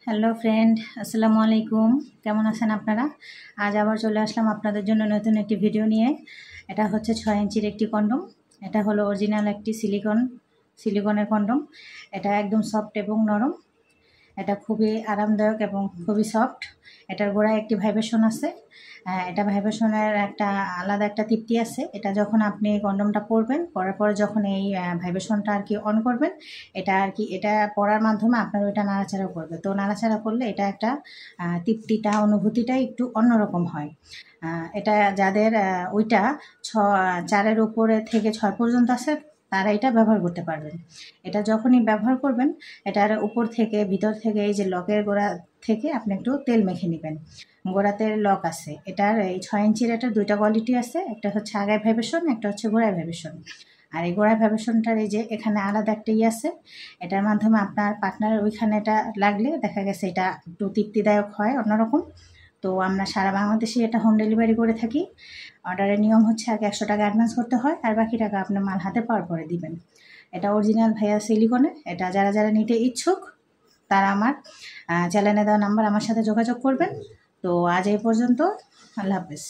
Hello friend, আসসালামু আলাইকুম। কেমন আছেন আপনারা? আজ আবার চলে আসলাম আপনাদের জন্য নতুন একটি ভিডিও নিয়ে। এটা হচ্ছে 6 ইঞ্চির একটি কন্ডম। এটা হলো অরিজিনাল একটি সিলিকনের কন্ডম। এটা একদম সফট এবং নরম। এটা খুবই আরামদায়ক এবং খুবই সফট। এটার গোড়ায় একটি ভাইব্রেশন আছে। এটা ভাইব্রেশনের একটা আলাদা একটা তৃপ্তি আছে। এটা যখন আপনি কন্ডমটা পরবেন, পরার পরে যখন এই ভাইব্রেশনটা আর কি অন করবেন, এটা পরার মাধ্যমে আপনার ওইটা নাড়াচাড়া করবে। তো নাড়াচাড়া করলে এটা একটা তৃপ্তিটা, অনুভূতিটা একটু অন্যরকম হয়। এটা যাদের ওইটা 4-এর উপরে থেকে 6 পর্যন্ত আছে, তারা এটা ব্যবহার করতে পারবেন। এটা যখনই ব্যবহার করবেন, এটার উপর থেকে ভিতর থেকে এই যে লকের গোড়া থেকে আপনি একটু তেল মেখে নেবেন। গোড়াতে লক আছে। এটার এই 6 ইঞ্চির এটার 2টা কোয়ালিটি আছে। একটা হচ্ছে আগায় ভাইব্রেশন, একটা হচ্ছে গোড়ায় ভাইব্রেশন। আর এই গোড়ায় ভাইব্রেশনটার এই যে এখানে আলাদা একটা আছে, এটার মাধ্যমে আপনার পার্টনার ওইখানে এটা লাগলে দেখা গেছে এটা একটু তৃপ্তিদায়ক হয়, অন্যরকম। তো আমরা সারা বাংলাদেশে এটা হোম ডেলিভারি করে থাকি। অর্ডারের নিয়ম হচ্ছে আগে 100 টাকা অ্যাডভান্স করতে হয়, আর বাকি টাকা আপনার মাল হাতে পাওয়ার পরে দিবেন। এটা অরিজিনাল ভাইয়া সিলিকনের। এটা যারা যারা নিতে ইচ্ছুক তারা আমার চ্যানেলে দেওয়া নাম্বার আমার সাথে যোগাযোগ করবেন। তো আজ এই পর্যন্ত। আল্লাহ হাফেজ।